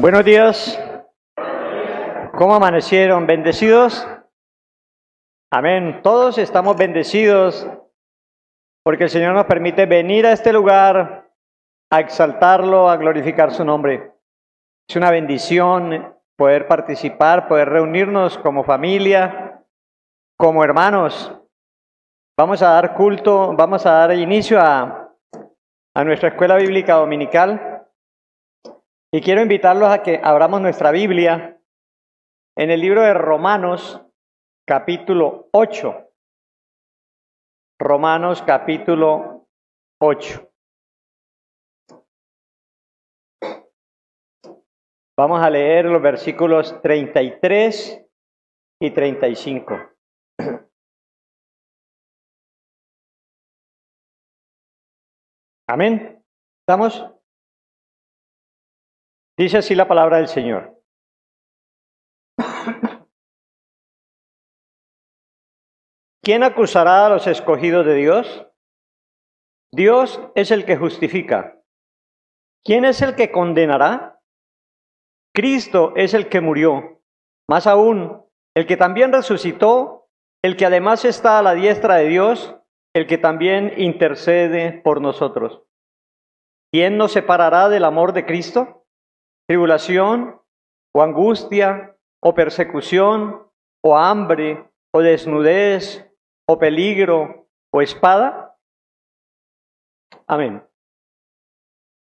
Buenos días. ¿Cómo amanecieron? ¿Bendecidos? Amén. Todos estamos bendecidos porque el Señor nos permite venir a este lugar a exaltarlo, a glorificar su nombre. Es una bendición poder participar, poder reunirnos como familia, como hermanos. Vamos a dar culto, vamos a dar inicio a nuestra escuela bíblica dominical. Y quiero invitarlos a que abramos nuestra Biblia en el libro de Romanos, capítulo 8. Romanos, capítulo 8. Vamos a leer los versículos 33 y 35. Amén. ¿Estamos? Dice así la palabra del Señor. ¿Quién acusará a los escogidos de Dios? Dios es el que justifica. ¿Quién es el que condenará? Cristo es el que murió, más aún, el que también resucitó, el que además está a la diestra de Dios, el que también intercede por nosotros. ¿Quién nos separará del amor de Cristo? ¿Tribulación, o angustia, o persecución, o hambre, o desnudez, o peligro, o espada? Amén.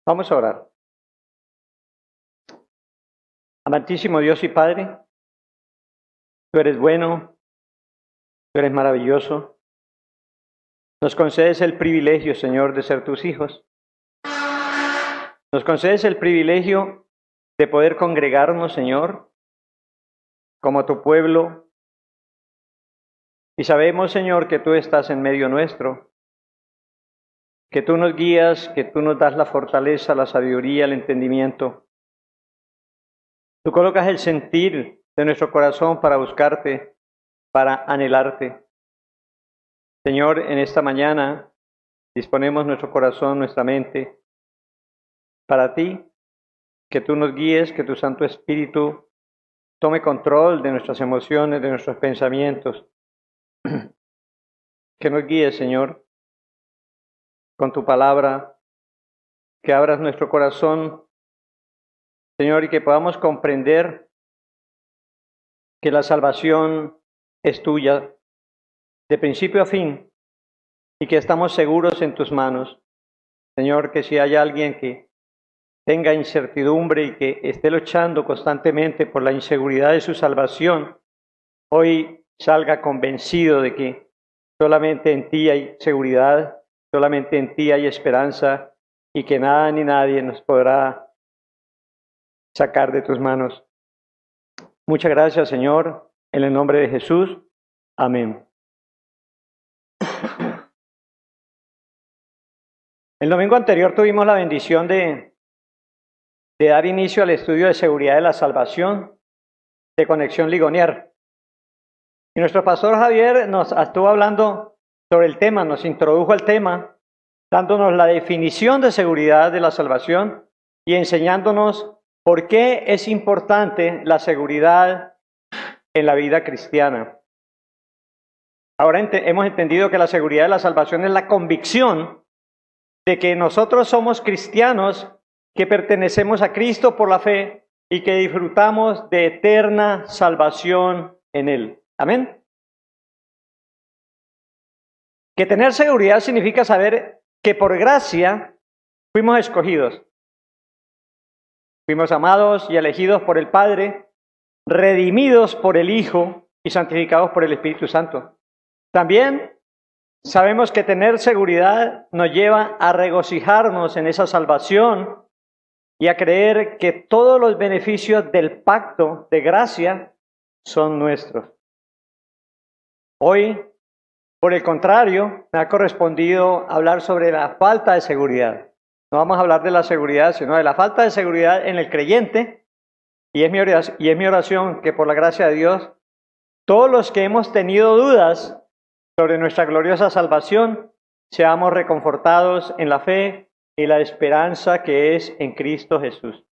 Vamos a orar. Amantísimo Dios y Padre, tú eres bueno, tú eres maravilloso. Nos concedes el privilegio, Señor, de ser tus hijos. Nos concedes el privilegio de poder congregarnos, Señor, como tu pueblo. Y sabemos, Señor, que tú estás en medio nuestro, que tú nos guías, que tú nos das la fortaleza, la sabiduría, el entendimiento. Tú colocas el sentir de nuestro corazón para buscarte, para anhelarte. Señor, en esta mañana disponemos nuestro corazón, nuestra mente, para ti, que tú nos guíes, que tu Santo Espíritu tome control de nuestras emociones, de nuestros pensamientos. Que nos guíes, Señor, con tu palabra, que abras nuestro corazón, Señor, y que podamos comprender que la salvación es tuya, de principio a fin, y que estamos seguros en tus manos. Señor, que si hay alguien que tenga incertidumbre y que esté luchando constantemente por la inseguridad de su salvación, hoy salga convencido de que solamente en ti hay seguridad, solamente en ti hay esperanza y que nada ni nadie nos podrá sacar de tus manos. Muchas gracias, Señor, en el nombre de Jesús. Amén. El domingo anterior tuvimos la bendición de dar inicio al estudio de seguridad de la salvación de Conexión Ligonier. Y nuestro pastor Javier nos estuvo hablando sobre el tema, nos introdujo al tema, dándonos la definición de seguridad de la salvación y enseñándonos por qué es importante la seguridad en la vida cristiana. Ahora hemos entendido que la seguridad de la salvación es la convicción de que nosotros somos cristianos, que pertenecemos a Cristo por la fe y que disfrutamos de eterna salvación en Él. Amén. Que tener seguridad significa saber que por gracia fuimos escogidos. Fuimos amados y elegidos por el Padre, redimidos por el Hijo y santificados por el Espíritu Santo. También sabemos que tener seguridad nos lleva a regocijarnos en esa salvación y a creer que todos los beneficios del pacto de gracia son nuestros. Hoy, por el contrario, me ha correspondido hablar sobre la falta de seguridad. No vamos a hablar de la seguridad, sino de la falta de seguridad en el creyente. Y es mi oración que por la gracia de Dios, todos los que hemos tenido dudas sobre nuestra gloriosa salvación, seamos reconfortados en la fe y la esperanza que es en Cristo Jesús.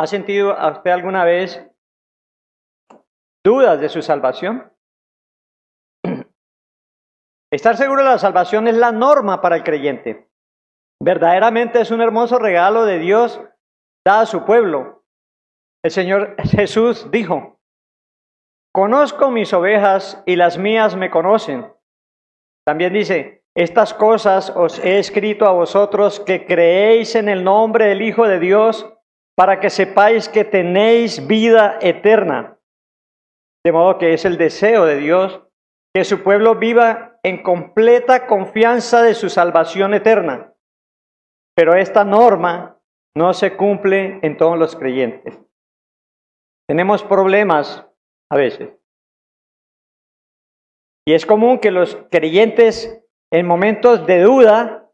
¿Ha sentido a usted alguna vez dudas de su salvación? Estar seguro de la salvación es la norma para el creyente. Verdaderamente es un hermoso regalo de Dios dado a su pueblo. El Señor Jesús dijo: conozco mis ovejas y las mías me conocen. También dice: estas cosas os he escrito a vosotros que creéis en el nombre del Hijo de Dios, para que sepáis que tenéis vida eterna. De modo que es el deseo de Dios que su pueblo viva en completa confianza de su salvación eterna. Pero esta norma no se cumple en todos los creyentes. Tenemos problemas a veces. Y es común que los creyentes en momentos de duda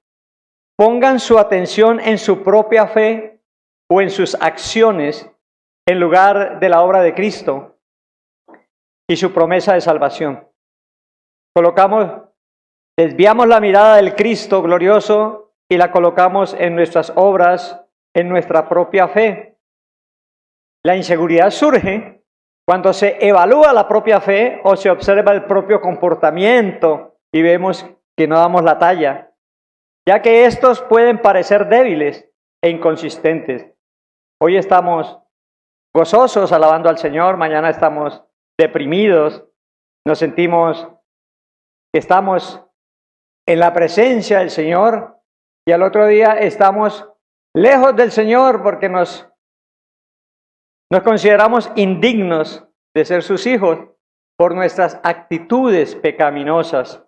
pongan su atención en su propia fe o en sus acciones en lugar de la obra de Cristo y su promesa de salvación. Desviamos la mirada del Cristo glorioso y la colocamos en nuestras obras, en nuestra propia fe. La inseguridad surge cuando se evalúa la propia fe o se observa el propio comportamiento y vemos que no damos la talla, ya que estos pueden parecer débiles e inconsistentes. Hoy estamos gozosos alabando al Señor, mañana estamos deprimidos, nos sentimos que estamos en la presencia del Señor y al otro día estamos lejos del Señor porque nos consideramos indignos de ser sus hijos por nuestras actitudes pecaminosas.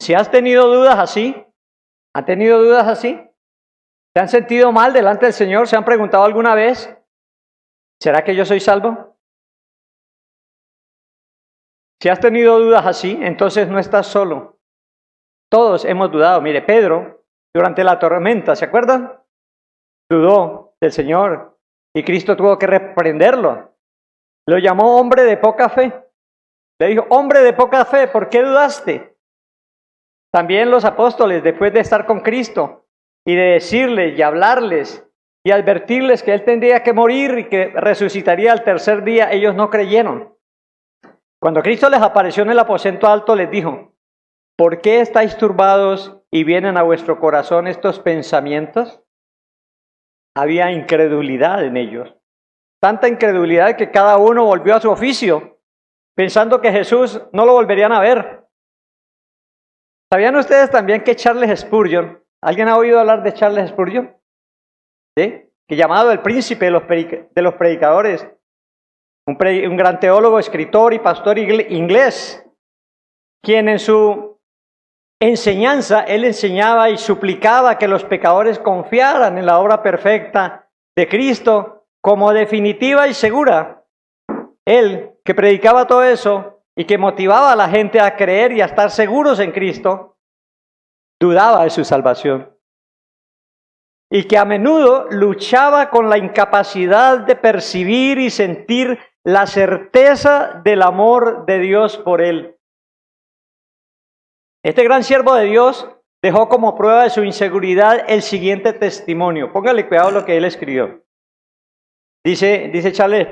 Si has tenido dudas así, ¿han tenido dudas así? ¿Se han sentido mal delante del Señor? ¿Se han preguntado alguna vez: ¿será que yo soy salvo? Si has tenido dudas así, entonces no estás solo. Todos hemos dudado. Mire, Pedro, durante la tormenta, ¿se acuerdan? Dudó del Señor y Cristo tuvo que reprenderlo. Lo llamó hombre de poca fe. Le dijo: hombre de poca fe, ¿por qué dudaste? También los apóstoles, después de estar con Cristo y de decirles y hablarles y advertirles que Él tendría que morir y que resucitaría al tercer día, ellos no creyeron. Cuando Cristo les apareció en el aposento alto, les dijo: ¿por qué estáis turbados y vienen a vuestro corazón estos pensamientos? Había incredulidad en ellos. Tanta incredulidad que cada uno volvió a su oficio, pensando que Jesús no lo volverían a ver. ¿Sabían ustedes también que Charles Spurgeon, alguien ha oído hablar de Charles Spurgeon? ¿Sí? Que llamado el príncipe de los predicadores, un gran teólogo, escritor y pastor inglés, quien en su enseñanza, él enseñaba y suplicaba que los pecadores confiaran en la obra perfecta de Cristo como definitiva y segura. Él, que predicaba todo eso y que motivaba a la gente a creer y a estar seguros en Cristo, dudaba de su salvación. Y que a menudo luchaba con la incapacidad de percibir y sentir la certeza del amor de Dios por él. Este gran siervo de Dios dejó como prueba de su inseguridad el siguiente testimonio. Póngale cuidado a lo que él escribió. Dice Charles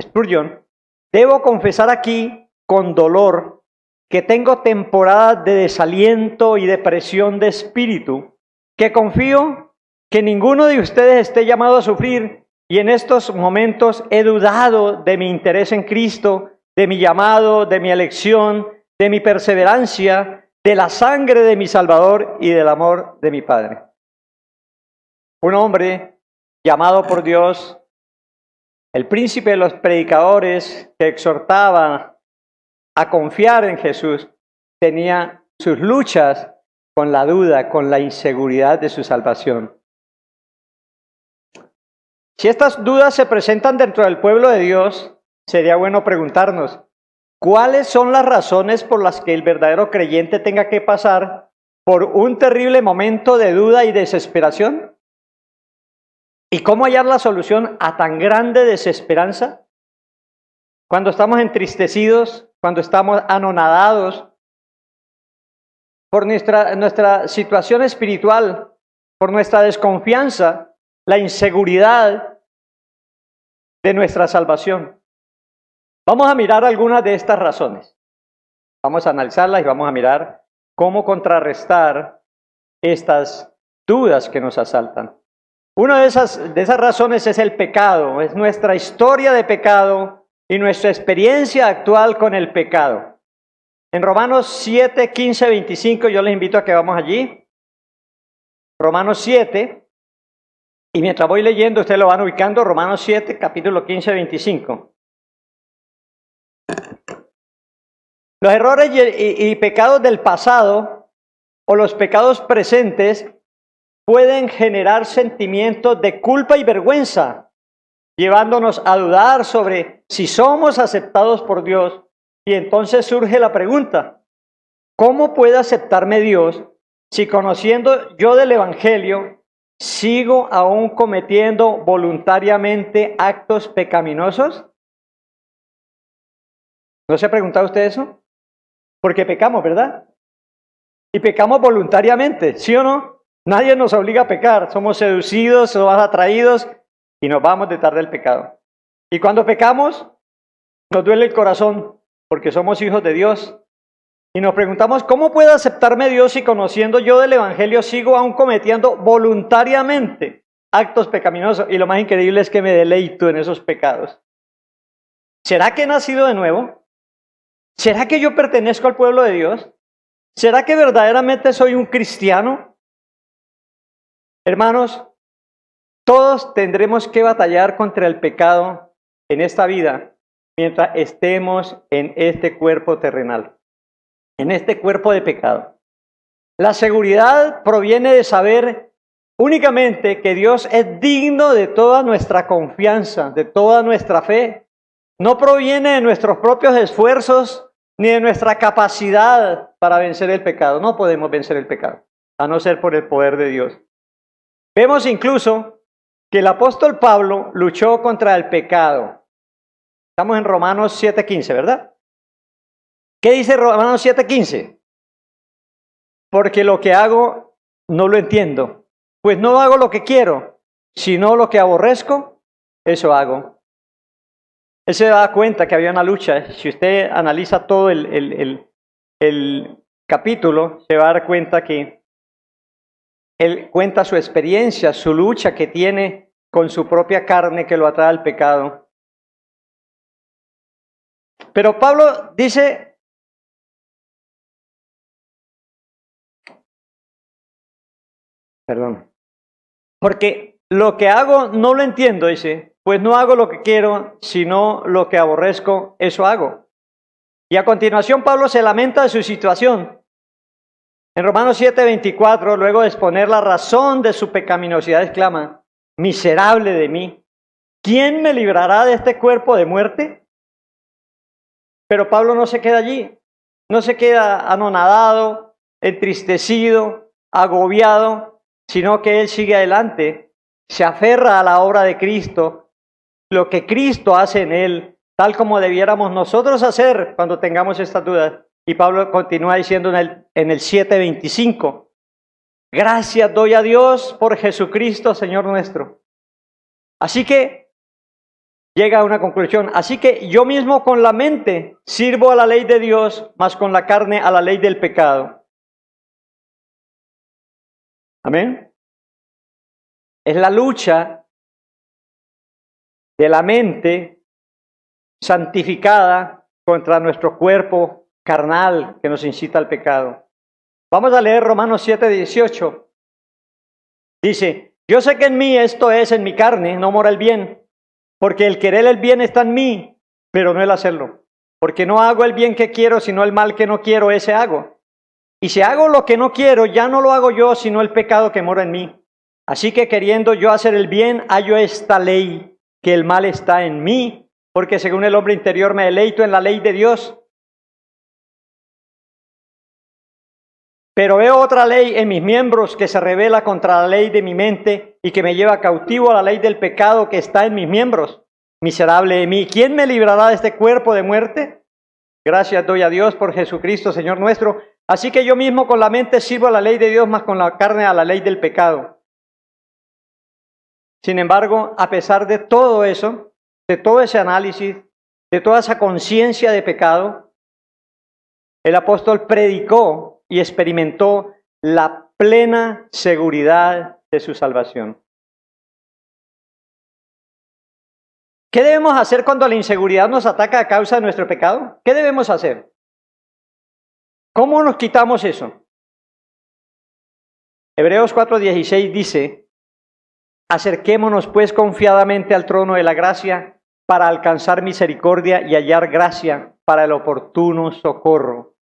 Spurgeon: debo confesar aquí con dolor que tengo temporadas de desaliento y depresión de espíritu, que confío que ninguno de ustedes esté llamado a sufrir, y en estos momentos he dudado de mi interés en Cristo, de mi llamado, de mi elección, de mi perseverancia, de la sangre de mi Salvador y del amor de mi Padre. Un hombre llamado por Dios, el príncipe de los predicadores que exhortaba a confiar en Jesús, tenía sus luchas con la duda, con la inseguridad de su salvación. Si estas dudas se presentan dentro del pueblo de Dios, sería bueno preguntarnos: ¿cuáles son las razones por las que el verdadero creyente tenga que pasar por un terrible momento de duda y desesperación? ¿Y cómo hallar la solución a tan grande desesperanza? Cuando estamos entristecidos, cuando estamos anonadados por nuestra situación espiritual, por nuestra desconfianza, la inseguridad de nuestra salvación. Vamos a mirar algunas de estas razones. Vamos a analizarlas y vamos a mirar cómo contrarrestar estas dudas que nos asaltan. Una de esas razones es el pecado, es nuestra historia de pecado y nuestra experiencia actual con el pecado. En Romanos 7, 15, 25, yo les invito a que vamos allí. Romanos 7, y mientras voy leyendo, ustedes lo van ubicando, Romanos 7, capítulo 15, 25. Los errores y pecados del pasado o los pecados presentes pueden generar sentimientos de culpa y vergüenza, llevándonos a dudar sobre si somos aceptados por Dios. Y entonces surge la pregunta, ¿cómo puede aceptarme Dios si conociendo yo del Evangelio sigo aún cometiendo voluntariamente actos pecaminosos? ¿No se ha preguntado usted eso? Porque pecamos, ¿verdad? Y pecamos voluntariamente, ¿sí o no? Nadie nos obliga a pecar, somos seducidos, somos atraídos y nos vamos detrás del pecado. Y cuando pecamos, nos duele el corazón porque somos hijos de Dios. Y nos preguntamos, ¿cómo puede aceptarme Dios si conociendo yo del Evangelio sigo aún cometiendo voluntariamente actos pecaminosos? Y lo más increíble es que me deleito en esos pecados. ¿Será que he nacido de nuevo? ¿Será que yo pertenezco al pueblo de Dios? ¿Será que verdaderamente soy un cristiano? Hermanos, todos tendremos que batallar contra el pecado en esta vida mientras estemos en este cuerpo terrenal, en este cuerpo de pecado. La seguridad proviene de saber únicamente que Dios es digno de toda nuestra confianza, de toda nuestra fe. No proviene de nuestros propios esfuerzos ni de nuestra capacidad para vencer el pecado. No podemos vencer el pecado, a no ser por el poder de Dios. Vemos incluso que el apóstol Pablo luchó contra el pecado. Estamos en Romanos 7:15, ¿verdad? ¿Qué dice Romanos 7:15? Porque lo que hago no lo entiendo, pues no hago lo que quiero, sino lo que aborrezco, eso hago. Él se da cuenta que había una lucha. Si usted analiza todo el capítulo, se va a dar cuenta que él cuenta su experiencia, su lucha que tiene con su propia carne que lo atrae al pecado. Pero Pablo dice, porque lo que hago no lo entiendo, dice, pues no hago lo que quiero, sino lo que aborrezco, eso hago. Y a continuación Pablo se lamenta de su situación. En Romanos 7:24, luego de exponer la razón de su pecaminosidad, exclama, miserable de mí, ¿quién me librará de este cuerpo de muerte? Pero Pablo no se queda allí, no se queda anonadado, entristecido, agobiado, sino que él sigue adelante, se aferra a la obra de Cristo, lo que Cristo hace en él, tal como debiéramos nosotros hacer cuando tengamos estas dudas. Y Pablo continúa diciendo en el 7:25, gracias doy a Dios por Jesucristo, Señor nuestro. Así que llega a una conclusión, así que yo mismo con la mente sirvo a la ley de Dios, mas con la carne a la ley del pecado. Amén. Es la lucha de la mente santificada contra nuestro cuerpo carnal que nos incita al pecado. Vamos a leer Romanos 7:18. Dice, yo sé que en mí, esto es, en mi carne, no mora el bien, porque el querer el bien está en mí, pero no el hacerlo. Porque no hago el bien que quiero, sino el mal que no quiero, ese hago. Y si hago lo que no quiero, ya no lo hago yo, sino el pecado que mora en mí. Así que queriendo yo hacer el bien, hallo esta ley, que el mal está en mí, porque según el hombre interior me deleito en la ley de Dios. Pero veo otra ley en mis miembros que se revela contra la ley de mi mente y que me lleva cautivo a la ley del pecado que está en mis miembros. Miserable de mí, ¿quién me librará de este cuerpo de muerte? Gracias doy a Dios por Jesucristo, Señor nuestro. Así que yo mismo con la mente sirvo a la ley de Dios, mas con la carne a la ley del pecado. Sin embargo, a pesar de todo eso, de todo ese análisis, de toda esa conciencia de pecado, el apóstol predicó y experimentó la plena seguridad de su salvación. ¿Qué debemos hacer cuando la inseguridad nos ataca a causa de nuestro pecado? ¿Qué debemos hacer? ¿Cómo nos quitamos eso? Hebreos 4:16 dice: acerquémonos pues confiadamente al trono de la gracia para alcanzar misericordia y hallar gracia para el oportuno socorro.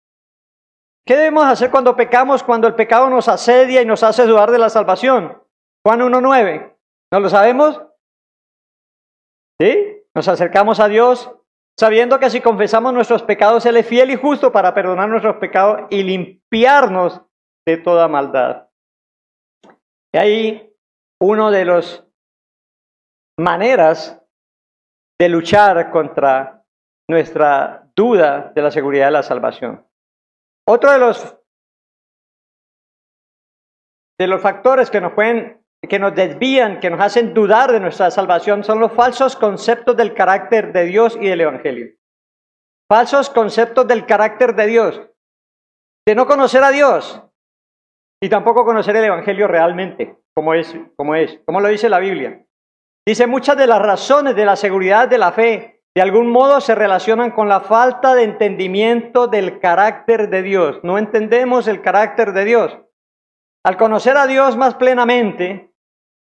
¿Qué debemos hacer cuando pecamos, cuando el pecado nos asedia y nos hace dudar de la salvación? Juan 1:9. ¿No lo sabemos? ¿Sí? Nos acercamos a Dios sabiendo que si confesamos nuestros pecados, Él es fiel y justo para perdonar nuestros pecados y limpiarnos de toda maldad. Y ahí uno de las maneras de luchar contra nuestra duda de la seguridad de la salvación. Otro de los factores que nos desvían, que nos hacen dudar de nuestra salvación, son los falsos conceptos del carácter de Dios y del Evangelio. Falsos conceptos del carácter de Dios, de no conocer a Dios y tampoco conocer el Evangelio realmente, como lo dice la Biblia. Dice: muchas de las razones de la seguridad de la fe de algún modo se relacionan con la falta de entendimiento del carácter de Dios. No entendemos el carácter de Dios. Al conocer a Dios más plenamente,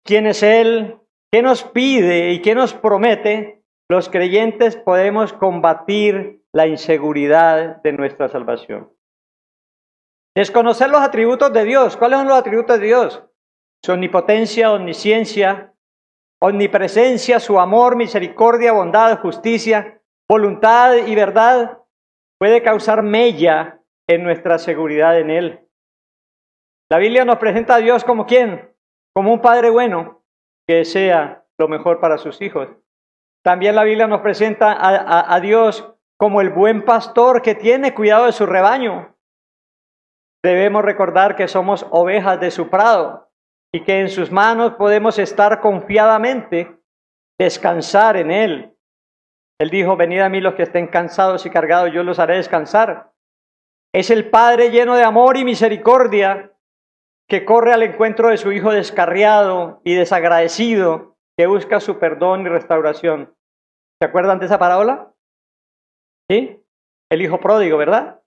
quién es Él, qué nos pide y qué nos promete, los creyentes podemos combatir la inseguridad de nuestra salvación. Desconocer los atributos de Dios. ¿Cuáles son los atributos de Dios? Su omnipotencia, omnisciencia, omnipresencia, su amor, misericordia, bondad, justicia, voluntad y verdad puede causar mella en nuestra seguridad en Él. La Biblia nos presenta a Dios como ¿quién? Como un Padre bueno que desea lo mejor para sus hijos. También la Biblia nos presenta a Dios como el buen pastor que tiene cuidado de su rebaño. Debemos recordar que somos ovejas de su prado y que en sus manos podemos estar confiadamente, descansar en Él. Él dijo: venid a mí los que estén cansados y cargados, yo los haré descansar. Es el Padre lleno de amor y misericordia que corre al encuentro de su hijo descarriado y desagradecido, que busca su perdón y restauración. ¿Se acuerdan de esa parábola? ¿Sí? El hijo pródigo, ¿verdad?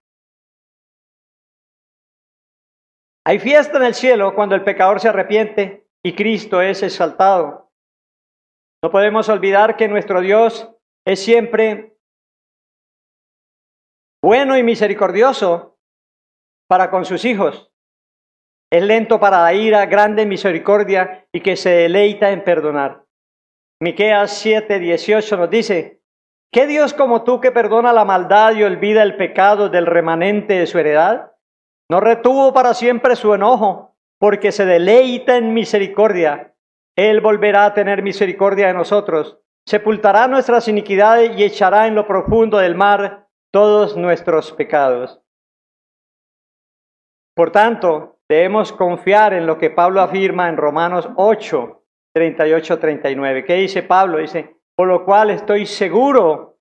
Hay fiesta en el cielo cuando el pecador se arrepiente y Cristo es exaltado. No podemos olvidar que nuestro Dios es siempre bueno y misericordioso para con sus hijos. Es lento para la ira, grande en misericordia y que se deleita en perdonar. Miqueas 7:18 nos dice: ¿qué Dios como tú que perdona la maldad y olvida el pecado del remanente de su heredad? No retuvo para siempre su enojo, porque se deleita en misericordia. Él volverá a tener misericordia de nosotros, sepultará nuestras iniquidades y echará en lo profundo del mar todos nuestros pecados. Por tanto, debemos confiar en lo que Pablo afirma en Romanos 8:38-39. ¿Qué dice Pablo? Dice: por lo cual estoy seguro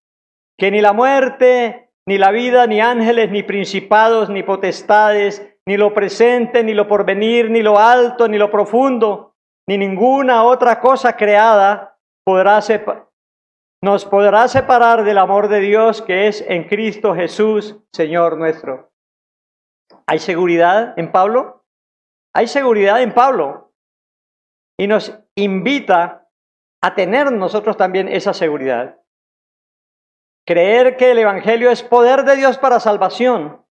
que ni la muerte, ni la vida, ni ángeles, ni principados, ni potestades, ni lo presente, ni lo porvenir, ni lo alto, ni lo profundo, ni ninguna otra cosa creada nos podrá separar del amor de Dios que es en Cristo Jesús, Señor nuestro. ¿Hay seguridad en Pablo? Hay seguridad en Pablo. Y nos invita a tener nosotros también esa seguridad. Creer que el Evangelio es poder de Dios para salvación,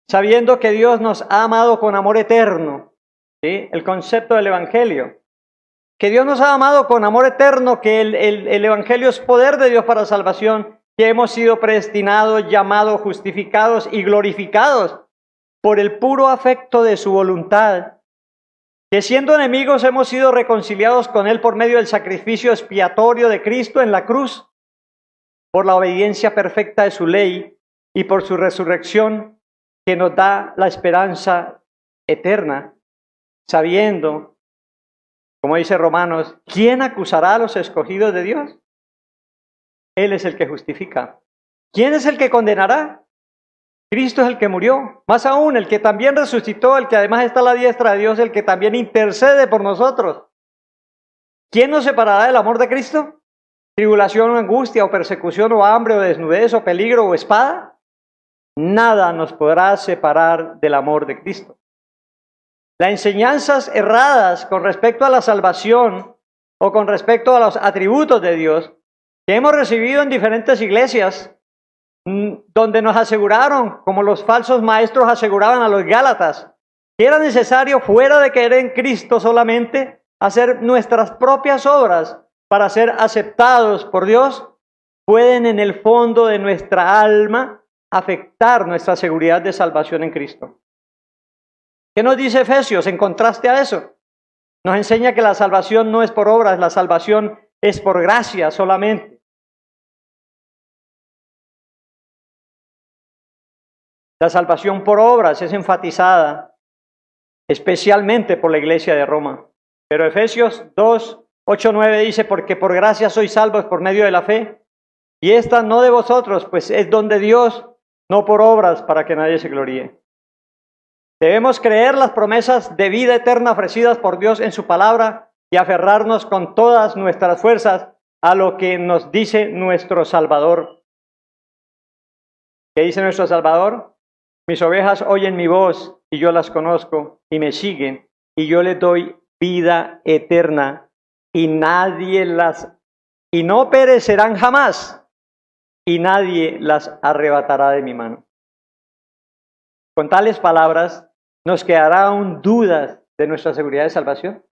sabiendo que Dios nos ha amado con amor eterno. ¿Sí? El concepto del Evangelio. Que Dios nos ha amado con amor eterno, que el Evangelio es poder de Dios para salvación, que hemos sido predestinados, llamados, justificados y glorificados por el puro afecto de su voluntad. Que siendo enemigos hemos sido reconciliados con Él por medio del sacrificio expiatorio de Cristo en la cruz, por la obediencia perfecta de su ley y por su resurrección que nos da la esperanza eterna, sabiendo, como dice Romanos, ¿quién acusará a los escogidos de Dios? Él es el que justifica. ¿Quién es el que condenará? Cristo es el que murió. Más aún, el que también resucitó, el que además está a la diestra de Dios, el que también intercede por nosotros. ¿Quién nos separará del amor de Cristo? ¿Tribulación o angustia o persecución o hambre o desnudez o peligro o espada? Nada nos podrá separar del amor de Cristo. Las enseñanzas erradas con respecto a la salvación o con respecto a los atributos de Dios que hemos recibido en diferentes iglesias, donde nos aseguraron, como los falsos maestros aseguraban a los Gálatas, que era necesario, fuera de creer en Cristo solamente, hacer nuestras propias obras para ser aceptados por Dios, pueden en el fondo de nuestra alma afectar nuestra seguridad de salvación en Cristo. ¿Qué nos dice Efesios en contraste a eso? Nos enseña que la salvación no es por obras, la salvación es por gracia solamente. La salvación por obras es enfatizada especialmente por la iglesia de Roma. Pero Efesios 2, 8, 9 dice, porque por gracia sois salvos por medio de la fe, y esta no de vosotros, pues es don de Dios, no por obras para que nadie se gloríe. Debemos creer las promesas de vida eterna ofrecidas por Dios en su palabra y aferrarnos con todas nuestras fuerzas a lo que nos dice nuestro Salvador. ¿Qué dice nuestro Salvador? Mis ovejas oyen mi voz y yo las conozco y me siguen y yo les doy vida eterna y no perecerán jamás y nadie las arrebatará de mi mano. Con tales palabras, ¿nos quedará aún dudas de nuestra seguridad de salvación?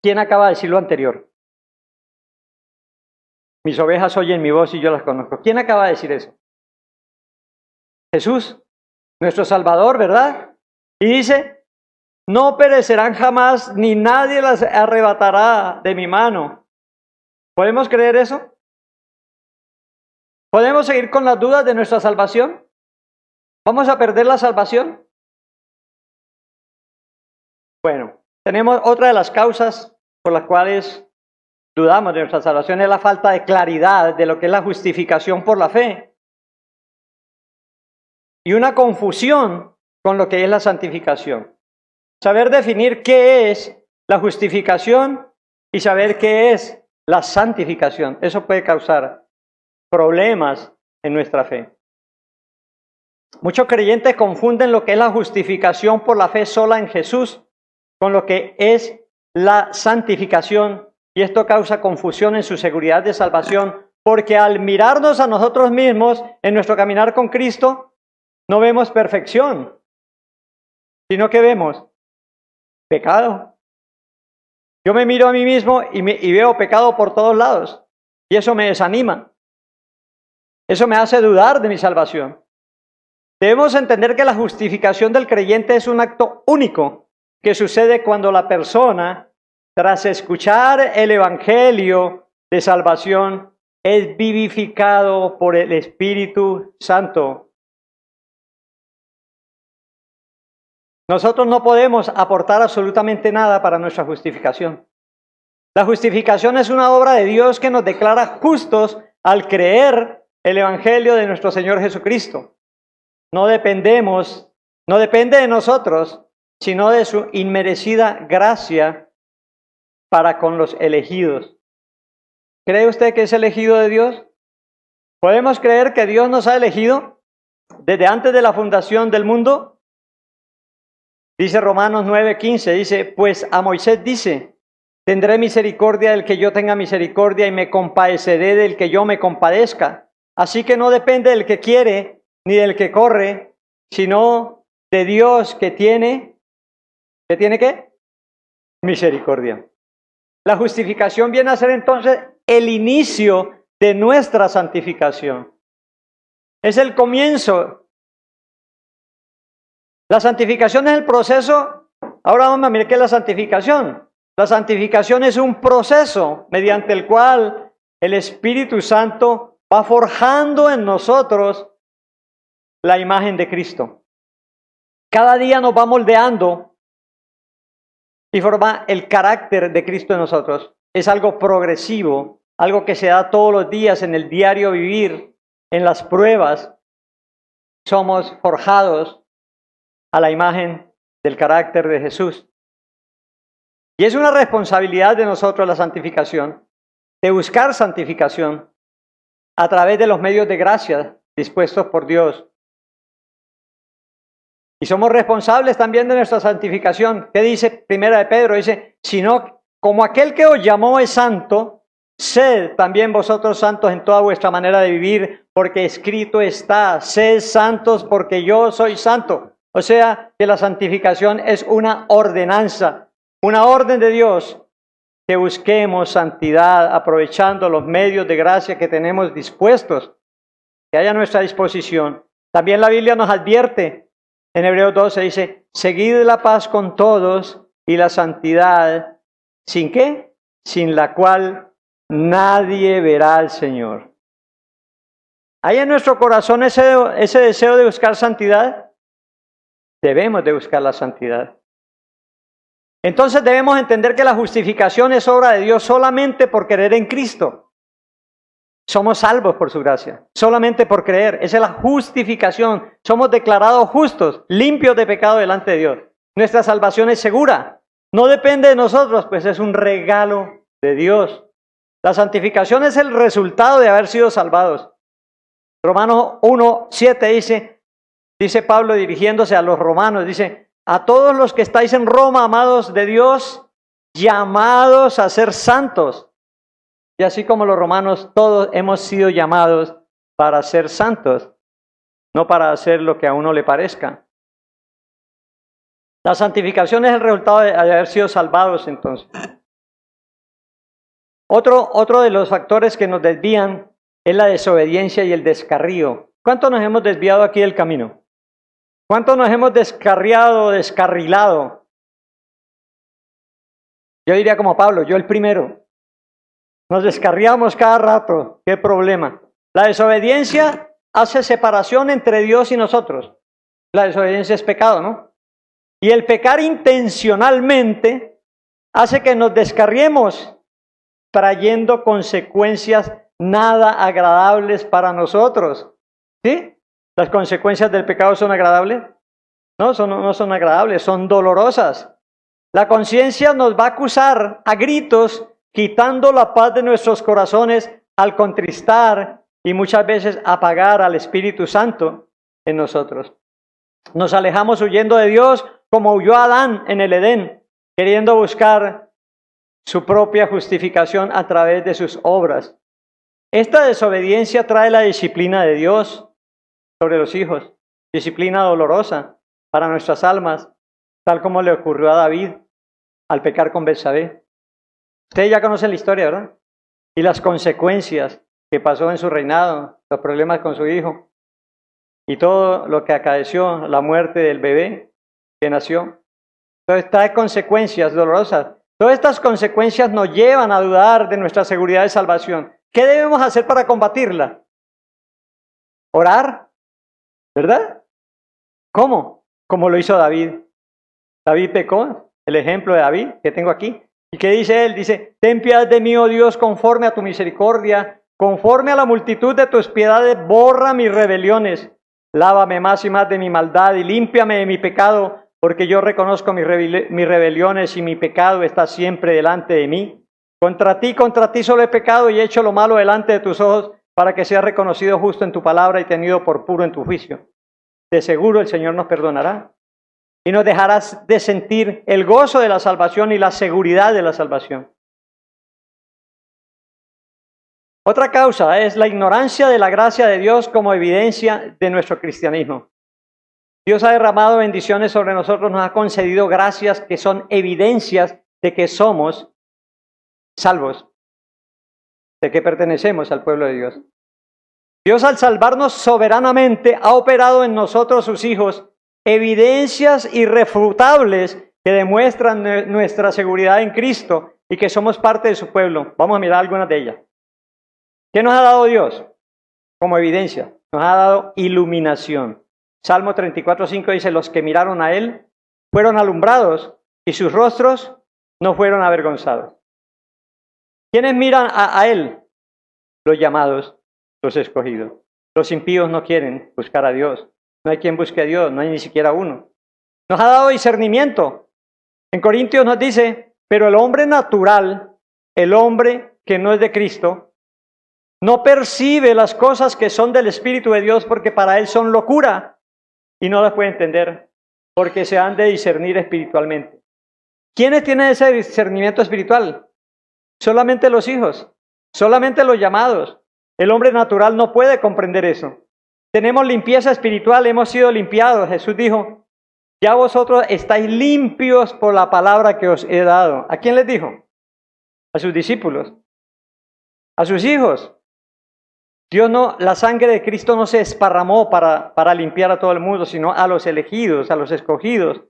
¿Quién acaba de decir lo anterior? Mis ovejas oyen mi voz y yo las conozco. ¿Quién acaba de decir eso? Jesús, nuestro Salvador, ¿verdad? Y dice, no perecerán jamás, ni nadie las arrebatará de mi mano. ¿Podemos creer eso? ¿Podemos seguir con las dudas de nuestra salvación? ¿Vamos a perder la salvación? Bueno, tenemos otra de las causas por las cuales dudamos de nuestra salvación, es la falta de claridad de lo que es la justificación por la fe. Y una confusión con lo que es la santificación. Saber definir qué es la justificación y saber qué es la santificación. Eso puede causar problemas en nuestra fe. Muchos creyentes confunden lo que es la justificación por la fe sola en Jesús con lo que es la santificación, y esto causa confusión en su seguridad de salvación, porque al mirarnos a nosotros mismos en nuestro caminar con Cristo, no vemos perfección, sino que vemos pecado. Yo me miro a mí mismo y veo pecado por todos lados, y eso me desanima. Eso me hace dudar de mi salvación. Debemos entender que la justificación del creyente es un acto único que sucede cuando la persona, tras escuchar el evangelio de salvación, es vivificado por el Espíritu Santo. Nosotros no podemos aportar absolutamente nada para nuestra justificación. La justificación es una obra de Dios que nos declara justos al creer el evangelio de nuestro Señor Jesucristo. No depende de nosotros, sino de su inmerecida gracia para con los elegidos. ¿Cree usted que es elegido de Dios? ¿Podemos creer que Dios nos ha elegido desde antes de la fundación del mundo? Dice Romanos 9:15, dice, pues a Moisés dice, tendré misericordia del que yo tenga misericordia y me compadeceré del que yo me compadezca. Así que no depende del que quiere ni del que corre, sino de Dios que tiene ¿qué? Misericordia. La justificación viene a ser entonces el inicio de nuestra santificación. Es el comienzo. La santificación es el proceso. Ahora vamos a mirar qué es la santificación. La santificación es un proceso mediante el cual el Espíritu Santo va forjando en nosotros la imagen de Cristo. Cada día nos va moldeando y forma el carácter de Cristo en nosotros. Es algo progresivo algo que se da todos los días en el diario vivir, en las pruebas. Somos forjados a la imagen del carácter de Jesús. Y es una responsabilidad de nosotros la santificación, de buscar santificación a través de los medios de gracia dispuestos por Dios. Y somos responsables también de nuestra santificación. ¿Qué dice Primera de Pedro? Dice, sino como aquel que os llamó es santo, sed también vosotros santos en toda vuestra manera de vivir, porque escrito está, sed santos porque yo soy santo. O sea, que la santificación es una ordenanza, una orden de Dios, que busquemos santidad aprovechando los medios de gracia que tenemos dispuestos, que haya a nuestra disposición. También la Biblia nos advierte, en Hebreos 12 dice, seguid la paz con todos y la santidad, ¿sin qué? Sin la cual nadie verá al Señor. ¿Hay en nuestro corazón ese deseo de buscar santidad? Debemos de buscar la santidad. Entonces debemos entender que la justificación es obra de Dios solamente por creer en Cristo. Somos salvos por su gracia, solamente por creer. Esa es la justificación. Somos declarados justos, limpios de pecado delante de Dios. Nuestra salvación es segura. No depende de nosotros, pues es un regalo de Dios. La santificación es el resultado de haber sido salvados. Romanos 1:7 dice Pablo dirigiéndose a los romanos, dice, a todos los que estáis en Roma, amados de Dios, llamados a ser santos. Y así como los romanos, todos hemos sido llamados para ser santos, no para hacer lo que a uno le parezca. La santificación es el resultado de haber sido salvados entonces. Otro de los factores que nos desvían es la desobediencia y el descarrío. ¿Cuánto nos hemos desviado aquí del camino? ¿Cuánto nos hemos descarriado, descarrilado? Yo diría como Pablo, yo el primero. Nos descarriamos cada rato. ¿Qué problema? La desobediencia hace separación entre Dios y nosotros. La desobediencia es pecado, ¿no? Y el pecar intencionalmente hace que nos descarriemos, trayendo consecuencias nada agradables para nosotros. ¿Sí? ¿Las consecuencias del pecado son agradables? No son agradables, son dolorosas. La conciencia nos va a acusar a gritos, quitando la paz de nuestros corazones al contristar y muchas veces apagar al Espíritu Santo en nosotros. Nos alejamos huyendo de Dios como huyó Adán en el Edén, queriendo buscar su propia justificación a través de sus obras. Esta desobediencia trae la disciplina de Dios sobre los hijos, disciplina dolorosa para nuestras almas, tal como le ocurrió a David al pecar con Betsabé. Ustedes ya conocen la historia, ¿verdad? Y las consecuencias que pasó en su reinado, los problemas con su hijo y todo lo que acaeció, la muerte del bebé que nació. Entonces trae consecuencias dolorosas. Todas estas consecuencias nos llevan a dudar de nuestra seguridad de salvación. ¿Qué debemos hacer para combatirla? Orar, ¿verdad? ¿Cómo? Como lo hizo David. David pecó, el ejemplo de David que tengo aquí. ¿Y qué dice él? Dice, ten piedad de mí, oh Dios, conforme a tu misericordia, conforme a la multitud de tus piedades, borra mis rebeliones. Lávame más y más de mi maldad y límpiame de mi pecado, porque yo reconozco mis rebeliones y mi pecado está siempre delante de mí. Contra ti solo he pecado y he hecho lo malo delante de tus ojos, para que seas reconocido justo en tu palabra y tenido por puro en tu juicio. De seguro el Señor nos perdonará y nos dejarás de sentir el gozo de la salvación y la seguridad de la salvación. Otra causa es la ignorancia de la gracia de Dios como evidencia de nuestro cristianismo. Dios ha derramado bendiciones sobre nosotros, nos ha concedido gracias que son evidencias de que somos salvos, de que pertenecemos al pueblo de Dios. Dios, al salvarnos soberanamente, ha operado en nosotros, sus hijos, evidencias irrefutables que demuestran nuestra seguridad en Cristo y que somos parte de su pueblo. Vamos a mirar algunas de ellas. ¿Qué nos ha dado Dios como evidencia? Nos ha dado iluminación. Salmo 34:5 dice, los que miraron a Él fueron alumbrados y sus rostros no fueron avergonzados. ¿Quiénes miran a Él? los llamados, los escogidos. Los impíos no quieren buscar a Dios. No hay quien busque a Dios, no hay ni siquiera uno. Nos ha dado discernimiento. En Corintios nos dice, pero el hombre natural, el hombre que no es de Cristo, no percibe las cosas que son del Espíritu de Dios porque para él son locura y no las puede entender porque se han de discernir espiritualmente. ¿Quiénes tienen ese discernimiento espiritual? Solamente los hijos, solamente los llamados. El hombre natural no puede comprender eso. Tenemos limpieza espiritual, hemos sido limpiados. Jesús dijo, ya vosotros estáis limpios por la palabra que os he dado. ¿A quién les dijo? A sus discípulos, a sus hijos. Dios no, la sangre de Cristo no se esparramó para limpiar a todo el mundo, sino a los elegidos, a los escogidos.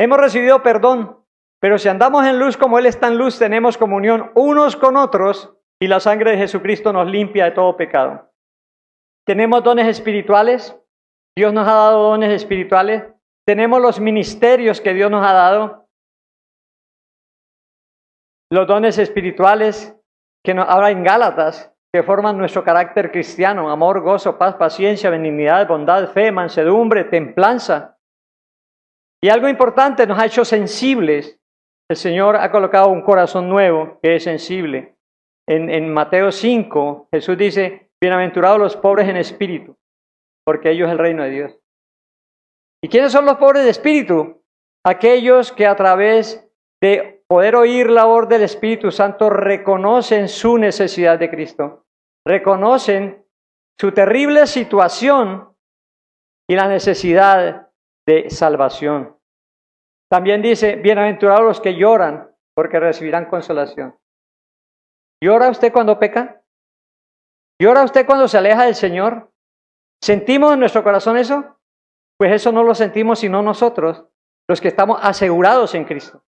Hemos recibido perdón, pero si andamos en luz como Él está en luz, tenemos comunión unos con otros y la sangre de Jesucristo nos limpia de todo pecado. Tenemos dones espirituales, Dios nos ha dado dones espirituales, tenemos los ministerios que Dios nos ha dado, los dones espirituales que nos habla en Gálatas, que forman nuestro carácter cristiano, amor, gozo, paz, paciencia, benignidad, bondad, fe, mansedumbre, templanza. Y algo importante, nos ha hecho sensibles. El Señor ha colocado un corazón nuevo que es sensible. En Mateo 5, Jesús dice, bienaventurados los pobres en espíritu, porque ellos es el reino de Dios. ¿Y quiénes son los pobres de espíritu? Aquellos que a través de poder oír la voz del Espíritu Santo reconocen su necesidad de Cristo, reconocen su terrible situación y la necesidad de salvación. También dice, bienaventurados los que lloran, porque recibirán consolación. ¿Llora usted cuando peca? ¿Llora usted cuando se aleja del Señor? ¿Sentimos en nuestro corazón eso? Pues eso no lo sentimos sino nosotros, los que estamos asegurados en Cristo.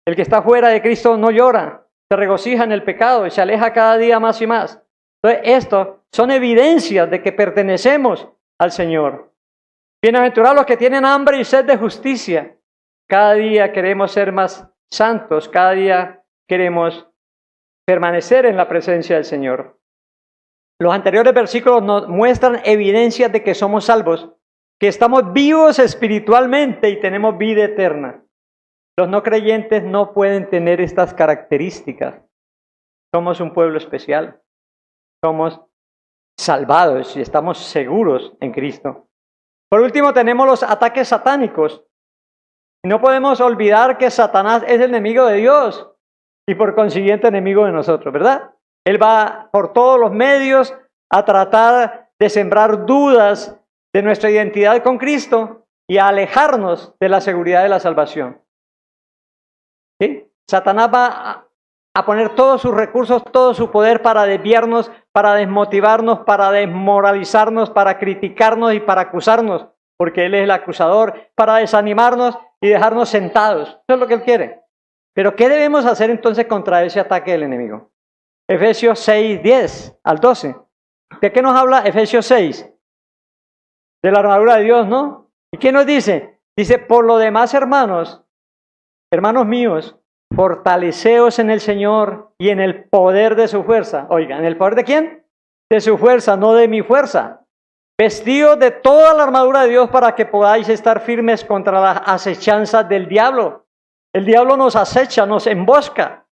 El que está fuera de Cristo no llora, se regocija en el pecado y se aleja cada día más y más. Entonces, esto son evidencias de que pertenecemos al Señor. Bienaventurados los que tienen hambre y sed de justicia. Cada día queremos ser más santos, cada día queremos permanecer en la presencia del Señor. Los anteriores versículos nos muestran evidencias de que somos salvos, que estamos vivos espiritualmente y tenemos vida eterna. Los no creyentes no pueden tener estas características. Somos un pueblo especial. Somos salvados y estamos seguros en Cristo. Por último, tenemos los ataques satánicos. Y no podemos olvidar que Satanás es el enemigo de Dios y por consiguiente enemigo de nosotros, ¿verdad? Él va por todos los medios a tratar de sembrar dudas de nuestra identidad con Cristo y a alejarnos de la seguridad de la salvación. ¿Sí? Satanás va a poner todos sus recursos, todo su poder para desviarnos, para desmotivarnos, para desmoralizarnos, para criticarnos y para acusarnos, porque Él es el acusador, para desanimarnos y dejarnos sentados. Eso es lo que Él quiere. Pero ¿qué debemos hacer entonces contra ese ataque del enemigo? Efesios 6, 10 al 12. ¿De qué nos habla Efesios 6? De la armadura de Dios, ¿no? ¿Y qué nos dice? Dice, por lo demás, hermanos míos, fortaleceos en el Señor y en el poder de su fuerza. Oiga, ¿en el poder de quién? De su fuerza, no de mi fuerza. Vestidos de toda la armadura de Dios para que podáis estar firmes contra las acechanzas del diablo. El diablo nos acecha, nos embosca,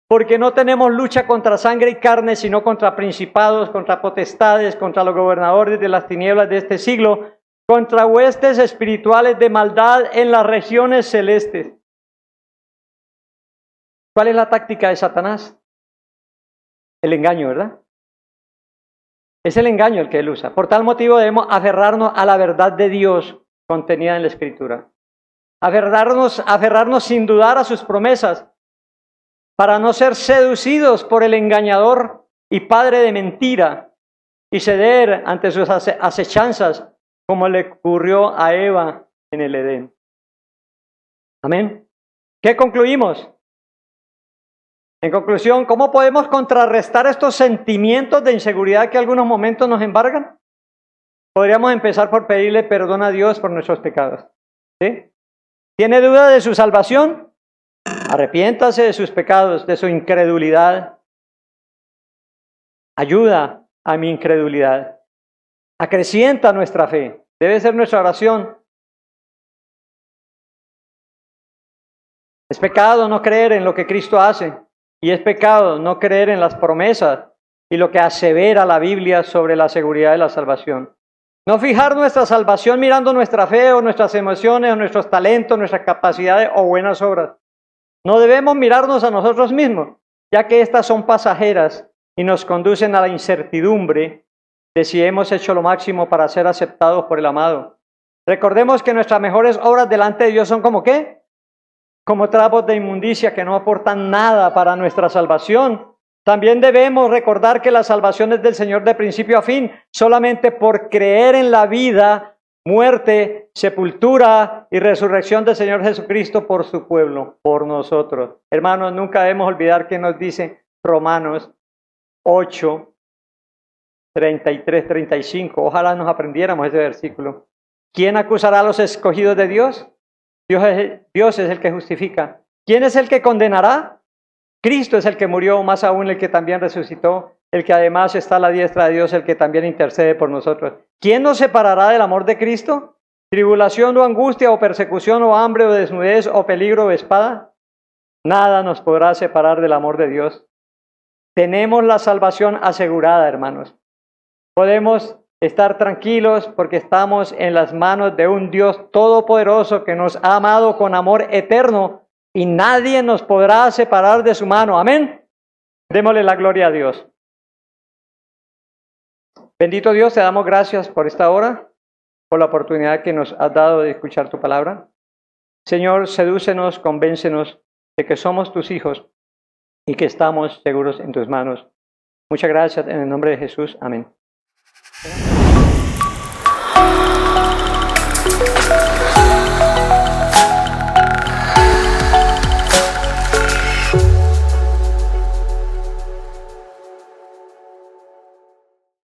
porque no tenemos lucha contra sangre y carne, sino contra principados, contra potestades, contra los gobernadores de las tinieblas de este siglo, contra huestes espirituales de maldad en las regiones celestes. ¿Cuál es la táctica de Satanás? El engaño, ¿verdad? Es el engaño el que él usa. Por tal motivo debemos aferrarnos a la verdad de Dios contenida en la Escritura. Aferrarnos sin dudar a sus promesas, para no ser seducidos por el engañador y padre de mentira y ceder ante sus acechanzas, como le ocurrió a Eva en el Edén. Amén. ¿Qué concluimos? En conclusión, ¿cómo podemos contrarrestar estos sentimientos de inseguridad que algunos momentos nos embargan? Podríamos empezar por pedirle perdón a Dios por nuestros pecados. ¿Sí? ¿Tiene duda de su salvación? Arrepiéntase de sus pecados, de su incredulidad. Ayuda a mi incredulidad. Acrecienta nuestra fe. Debe ser nuestra oración. Es pecado no creer en lo que Cristo hace. Y es pecado no creer en las promesas y lo que asevera la Biblia sobre la seguridad de la salvación. No fijar nuestra salvación mirando nuestra fe o nuestras emociones o nuestros talentos, nuestras capacidades o buenas obras. No debemos mirarnos a nosotros mismos, ya que estas son pasajeras y nos conducen a la incertidumbre de si hemos hecho lo máximo para ser aceptados por el amado. Recordemos que nuestras mejores obras delante de Dios son como ¿qué? Como trapos de inmundicia que no aportan nada para nuestra salvación. También debemos recordar que la salvación es del Señor de principio a fin, solamente por creer en la vida, muerte, sepultura y resurrección del Señor Jesucristo por su pueblo, por nosotros. Hermanos, nunca debemos olvidar que nos dice Romanos 8, 33, 35. Ojalá nos aprendiéramos ese versículo. ¿Quién acusará a los escogidos de Dios? Dios es el que justifica. ¿Quién es el que condenará? Cristo es el que murió, más aún el que también resucitó, el que además está a la diestra de Dios, el que también intercede por nosotros. ¿Quién nos separará del amor de Cristo? ¿Tribulación o angustia o persecución o hambre o desnudez o peligro o espada? Nada nos podrá separar del amor de Dios. Tenemos la salvación asegurada, hermanos. Podemos estar tranquilos porque estamos en las manos de un Dios todopoderoso que nos ha amado con amor eterno y nadie nos podrá separar de su mano. Amén. Démosle la gloria a Dios. Bendito Dios, te damos gracias por esta hora, por la oportunidad que nos has dado de escuchar tu palabra. Señor, sedúcenos, convéncenos de que somos tus hijos y que estamos seguros en tus manos. Muchas gracias en el nombre de Jesús. Amén.